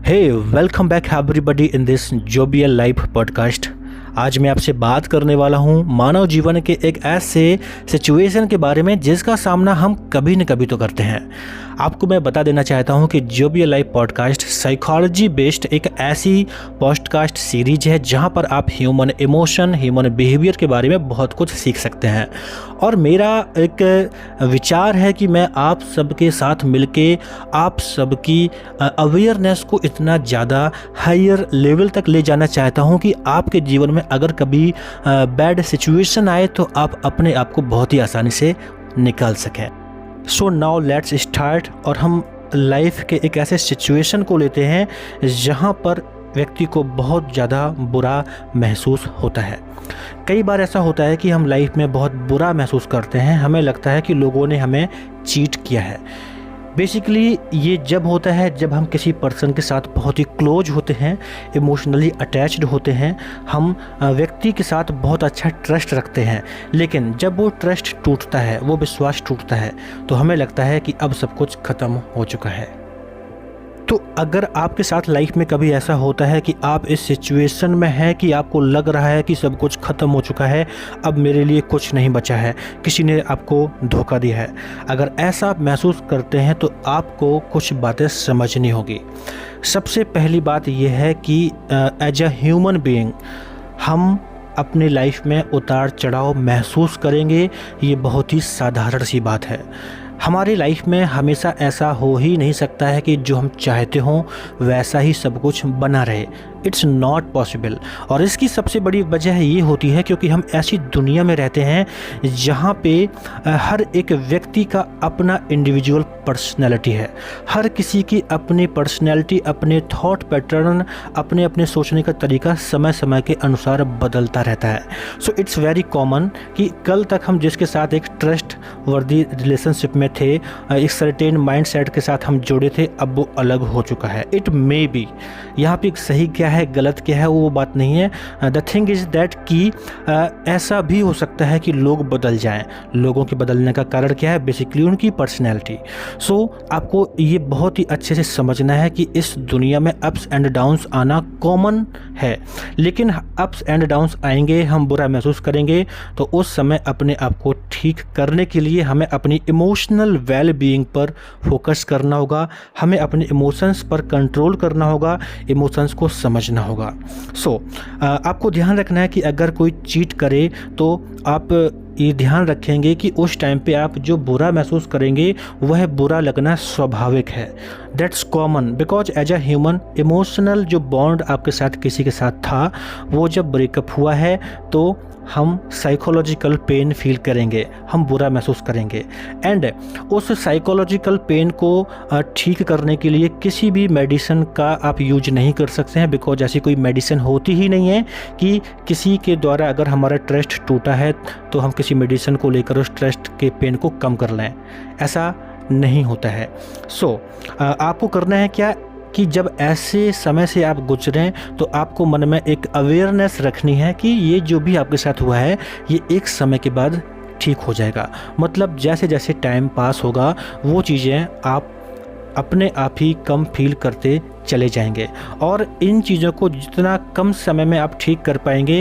Hey welcome back everybody in this jovial life podcast. आज मैं आपसे बात करने वाला हूँ मानव जीवन के एक ऐसे सिचुएशन के बारे में जिसका सामना हम कभी न कभी तो करते हैं। आपको मैं बता देना चाहता हूँ कि जोबियल लाइफ पॉडकास्ट साइकोलॉजी बेस्ड एक ऐसी पॉडकास्ट सीरीज है जहाँ पर आप ह्यूमन इमोशन, ह्यूमन बिहेवियर के बारे में बहुत कुछ सीख सकते हैं। और मेरा एक विचार है कि मैं आप सबके साथ मिलके आप सबकी अवेयरनेस को इतना ज़्यादा हायर लेवल तक ले जाना चाहता हूँ कि आपके जीवन में अगर कभी बैड सिचुएशन आए तो आप अपने आप को बहुत ही आसानी से निकाल सकें। So now let's start. और हम लाइफ के एक ऐसे सिचुएशन को लेते हैं जहाँ पर व्यक्ति को बहुत ज़्यादा बुरा महसूस होता है। कई बार ऐसा होता है कि हम लाइफ में बहुत बुरा महसूस करते हैं, हमें लगता है कि लोगों ने हमें चीट किया है। बेसिकली ये जब होता है जब हम किसी पर्सन के साथ बहुत ही क्लोज होते हैं, इमोशनली अटैच्ड होते हैं, हम व्यक्ति के साथ बहुत अच्छा ट्रस्ट रखते हैं, लेकिन जब वो ट्रस्ट टूटता है, वो विश्वास टूटता है, तो हमें लगता है कि अब सब कुछ ख़त्म हो चुका है। तो अगर आपके साथ लाइफ में कभी ऐसा होता है कि आप इस सिचुएशन में हैं कि आपको लग रहा है कि सब कुछ ख़त्म हो चुका है, अब मेरे लिए कुछ नहीं बचा है, किसी ने आपको धोखा दिया है, अगर ऐसा आप महसूस करते हैं तो आपको कुछ बातें समझनी होगी। सबसे पहली बात यह है कि एज अ ह्यूमन बीइंग हम अपनी लाइफ में उतार चढ़ाव महसूस करेंगे, ये बहुत ही साधारण सी बात है। हमारी लाइफ में हमेशा ऐसा हो ही नहीं सकता है कि जो हम चाहते हों वैसा ही सब कुछ बना रहे। It's not possible. और इसकी सबसे बड़ी वजह ये होती है क्योंकि हम ऐसी दुनिया में रहते हैं जहाँ पे हर एक व्यक्ति का अपना इंडिविजुअल पर्सनैलिटी है। हर किसी की अपनी पर्सनैलिटी, अपने थॉट पैटर्न, अपने अपने सोचने का तरीका समय समय के अनुसार बदलता रहता है। सो इट्स वेरी कॉमन कि कल तक हम जिसके साथ एक ट्रस्ट वर्दी रिलेशनशिप में थे, एक सर्टेन माइंड सेट के साथ हम जुड़े थे, अब वो अलग हो चुका है। इट मे बी, यहाँ पे सही क्या है गलत क्या है वो बात नहीं है। द थिंग इज़ दैट कि ऐसा भी हो सकता है कि लोग बदल जाएं। लोगों के बदलने का कारण क्या है? बेसिकली उनकी पर्सनैलिटी। सो आपको ये बहुत ही अच्छे से समझना है कि इस दुनिया में अप्स एंड डाउन्स आना कॉमन है, लेकिन अप्स एंड डाउन्स आएंगे, हम बुरा महसूस करेंगे, तो उस समय अपने आप को ठीक करने के लिए हमें अपनी इमोशनल वेल बीइंग पर फोकस करना होगा, हमें अपने इमोशंस पर कंट्रोल करना होगा, इमोशंस को समझना होगा। सो आपको ध्यान रखना है कि अगर कोई चीट करे तो आप ये ध्यान रखेंगे कि उस टाइम पे आप जो बुरा महसूस करेंगे वह बुरा लगना स्वाभाविक है। That's common because as a human emotional जो बॉन्ड आपके साथ किसी के साथ था वो जब ब्रेकअप हुआ है तो हम साइकोलॉजिकल पेन फील करेंगे, हम बुरा महसूस करेंगे। एंड उस साइकोलॉजिकल पेन को ठीक करने के लिए किसी भी मेडिसिन का आप यूज नहीं कर सकते हैं, बिकॉज ऐसी कोई मेडिसिन होती ही नहीं है कि किसी के द्वारा अगर हमारा ट्रस्ट टूटा है तो हम किसी मेडिसिन को लेकर उस ट्रस्ट के पेन को कम कर लें। ऐसा नहीं होता है। सो आपको करना है क्या कि जब ऐसे समय से आप गुजरें तो आपको मन में एक अवेयरनेस रखनी है कि ये जो भी आपके साथ हुआ है ये एक समय के बाद ठीक हो जाएगा। मतलब जैसे जैसे टाइम पास होगा वो चीज़ें आप अपने आप ही कम फील करते चले जाएंगे। और इन चीज़ों को जितना कम समय में आप ठीक कर पाएंगे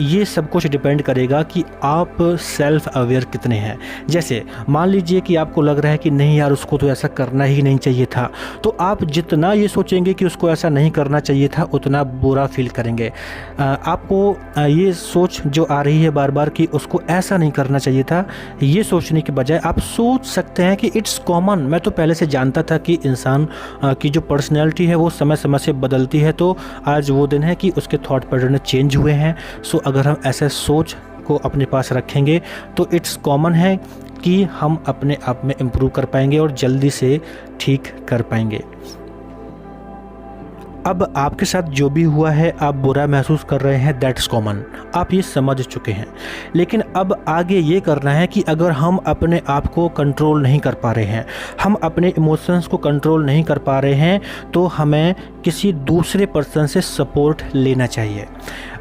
ये सब कुछ डिपेंड करेगा कि आप सेल्फ अवेयर कितने हैं। जैसे मान लीजिए कि आपको लग रहा है कि नहीं यार उसको तो ऐसा करना ही नहीं चाहिए था, तो आप जितना ये सोचेंगे कि उसको ऐसा नहीं करना चाहिए था उतना बुरा फील करेंगे। आपको ये सोच जो आ रही है बार बार कि उसको ऐसा नहीं करना चाहिए था, ये सोचने के बजाय आप सोच सकते हैं कि इट्स कॉमन, मैं तो पहले से जानता था कि इंसान की जो पर्सनैलिटी है वो समय समय से बदलती है, तो आज वो दिन है कि उसके थॉट पैटर्न चेंज हुए हैं। सो अगर हम ऐसे सोच को अपने पास रखेंगे तो इट्स कॉमन है कि हम अपने आप में इम्प्रूव कर पाएंगे और जल्दी से ठीक कर पाएंगे। अब आपके साथ जो भी हुआ है आप बुरा महसूस कर रहे हैं, दैट्स कॉमन। आप ये समझ चुके हैं। लेकिन अब आगे ये करना है कि अगर हम अपने आप को कंट्रोल नहीं कर पा रहे हैं, हम अपने इमोशंस को कंट्रोल नहीं कर पा रहे हैं, तो हमें किसी दूसरे पर्सन से सपोर्ट लेना चाहिए।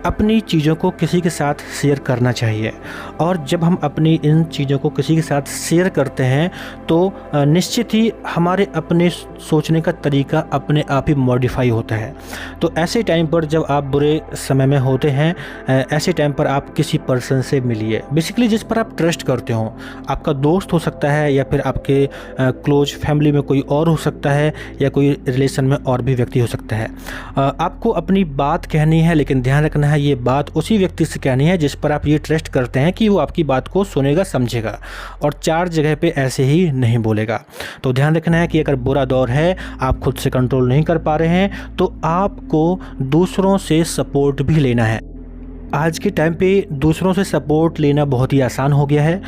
अपनी चीज़ों को किसी के साथ शेयर करना चाहिए। और जब हम अपनी इन चीज़ों को किसी के साथ शेयर करते हैं तो निश्चित ही हमारे अपने सोचने का तरीका अपने आप ही मॉडिफाई होता है। तो ऐसे टाइम पर जब आप बुरे समय में होते हैं, ऐसे टाइम पर आप किसी पर्सन से मिलिए, बेसिकली जिस पर आप ट्रस्ट करते हो। आपका दोस्त हो सकता है या फिर आपके क्लोज फैमिली में कोई और हो सकता है, या कोई रिलेशन में और भी व्यक्ति हो सकता है। आपको अपनी बात कहनी है, लेकिन ध्यान रखना है ये बात उसी व्यक्ति से कहनी है जिस पर आप ये ट्रस्ट करते हैं कि वो आपकी बात को सुनेगा, समझेगा, और 4 जगह पे ऐसे ही नहीं बोलेगा। तो ध्यान रखना है कि अगर बुरा दौर है, आप खुद से कंट्रोल नहीं कर पा रहे हैं, तो आपको दूसरों से सपोर्ट भी लेना है। आज के टाइम पे दूसरों से सपोर्ट लेना बहुत ही आसान हो गया है।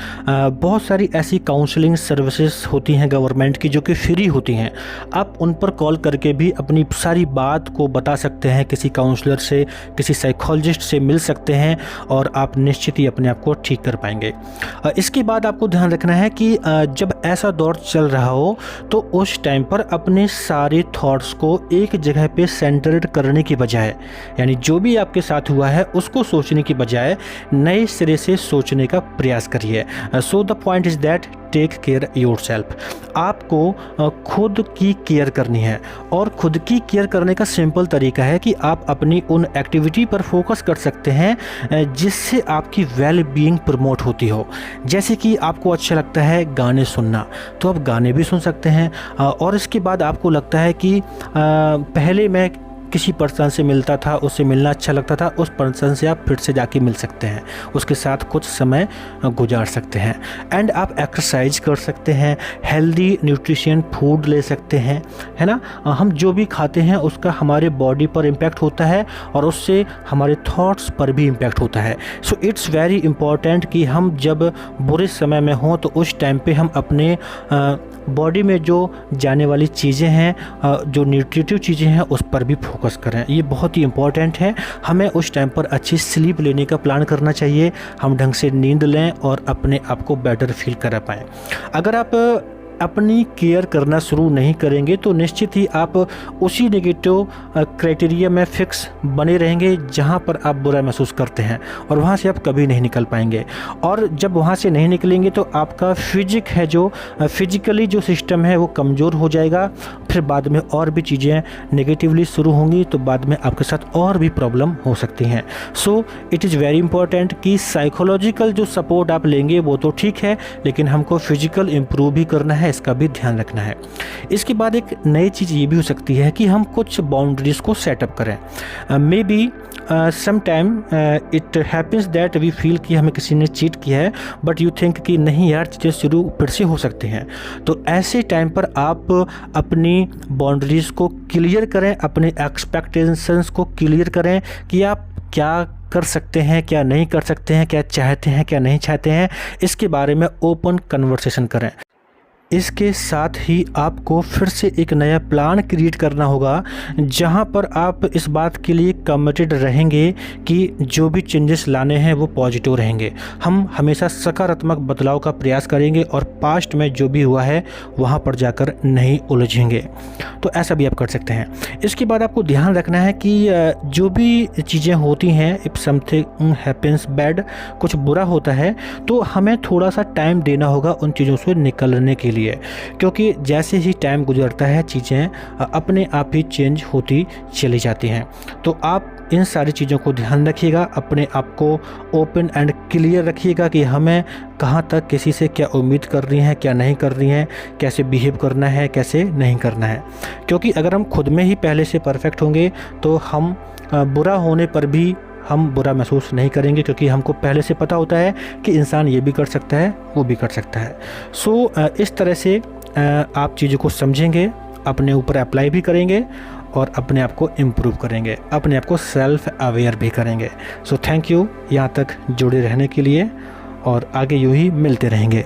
बहुत सारी ऐसी काउंसलिंग सर्विसेज होती हैं गवर्नमेंट की जो कि फ्री होती हैं। आप उन पर कॉल करके भी अपनी सारी बात को बता सकते हैं, किसी काउंसलर से, किसी साइकोलॉजिस्ट से मिल सकते हैं, और आप निश्चित ही अपने आप को ठीक कर पाएंगे। इसके बाद आपको ध्यान रखना है कि जब ऐसा दौर चल रहा हो तो उस टाइम पर अपने सारे थॉट्स को एक जगह पे सेंटर्ड करने की बजाय, यानी जो भी आपके साथ हुआ है उसको सोचने की बजाय नए सिरे से सोचने का प्रयास करिए। So the point is that take care yourself. आपको खुद की केयर करनी है, और खुद की केयर करने का सिंपल तरीका है कि आप अपनी उन एक्टिविटी पर फोकस कर सकते हैं जिससे आपकी वेल बीइंग प्रमोट होती हो। जैसे कि आपको अच्छा लगता है गाने सुनना, तो आप गाने भी सुन सकते हैं। और इसके बाद आपको लगता है कि पहले मैं किसी पर्सन से मिलता था, उससे मिलना अच्छा लगता था, उस पर्सन से आप फिर से जाके मिल सकते हैं, उसके साथ कुछ समय गुजार सकते हैं। एंड आप एक्सरसाइज कर सकते हैं, हेल्दी न्यूट्रिशन फूड ले सकते हैं, है ना। हम जो भी खाते हैं उसका हमारे बॉडी पर इम्पैक्ट होता है, और उससे हमारे थॉट्स पर भी इम्पैक्ट होता है। सो इट्स वेरी इम्पॉर्टेंट कि हम जब बुरे समय में हों तो उस टाइम पे हम अपने बॉडी में जो जाने वाली चीज़ें हैं, जो न्यूट्रिटिव चीज़ें हैं, उस पर भी फोकस करें। ये बहुत ही इम्पॉर्टेंट है। हमें उस टाइम पर अच्छी स्लीप लेने का प्लान करना चाहिए, हम ढंग से नींद लें और अपने आप को बेटर फील करा पाएँ। अगर आप अपनी केयर करना शुरू नहीं करेंगे तो निश्चित ही आप उसी नेगेटिव क्राइटेरिया में फिक्स बने रहेंगे जहां पर आप बुरा महसूस करते हैं, और वहां से आप कभी नहीं निकल पाएंगे। और जब वहां से नहीं निकलेंगे तो आपका फिजिकली जो सिस्टम है वो कमज़ोर हो जाएगा। फिर बाद में और भी चीज़ें नेगेटिवली शुरू होंगी, तो बाद में आपके साथ और भी प्रॉब्लम हो सकती हैं। So it is very important कि साइकोलॉजिकल जो सपोर्ट आप लेंगे वो तो ठीक है, लेकिन हमको फिजिकल इम्प्रूव भी करना है, इसका भी ध्यान रखना है। इसके बाद एक नई चीज़ ये भी हो सकती है कि हम कुछ बाउंड्रीज को सेटअप करें। Maybe sometime it happens that we feel कि हमें किसी ने चीट किया है, बट यू थिंक कि नहीं यार, चीज़ें शुरू फिर से हो सकती हैं। तो ऐसे टाइम पर आप अपनी बाउंड्रीज को क्लियर करें, अपने एक्सपेक्टेशंस को क्लियर करें कि आप क्या कर सकते हैं, क्या नहीं कर सकते हैं, क्या चाहते हैं, क्या नहीं चाहते हैं। इसके बारे में ओपन कन्वर्सेशन करें। इसके साथ ही आपको फिर से एक नया प्लान क्रिएट करना होगा जहां पर आप इस बात के लिए कमिटेड रहेंगे कि जो भी चेंजेस लाने हैं वो पॉजिटिव रहेंगे। हम हमेशा सकारात्मक बदलाव का प्रयास करेंगे और पास्ट में जो भी हुआ है वहां पर जाकर नहीं उलझेंगे। तो ऐसा भी आप कर सकते हैं। इसके बाद आपको ध्यान रखना है कि जो भी चीज़ें होती हैं, इफ़ समथिंग हैपेंस बैड, कुछ बुरा होता है, तो हमें थोड़ा सा टाइम देना होगा उन चीज़ों से निकलने के लिए, क्योंकि जैसे ही टाइम गुजरता है चीज़ें अपने आप ही चेंज होती चली जाती हैं। तो आप इन सारी चीज़ों को ध्यान रखिएगा, अपने आप को ओपन एंड क्लियर रखिएगा कि हमें कहाँ तक किसी से क्या उम्मीद कर रही हैं, क्या नहीं कर रही हैं, कैसे बिहेव करना है, कैसे नहीं करना है। क्योंकि अगर हम खुद में ही पहले से परफेक्ट होंगे तो हम बुरा होने पर भी हम बुरा महसूस नहीं करेंगे, क्योंकि हमको पहले से पता होता है कि इंसान ये भी कर सकता है, वो भी कर सकता है। सो इस तरह से आप चीज़ों को समझेंगे, अपने ऊपर अप्लाई भी करेंगे और अपने आप को इम्प्रूव करेंगे, अपने आप को सेल्फ अवेयर भी करेंगे। सो थैंक यू यहाँ तक जुड़े रहने के लिए, और आगे यूँ ही मिलते रहेंगे।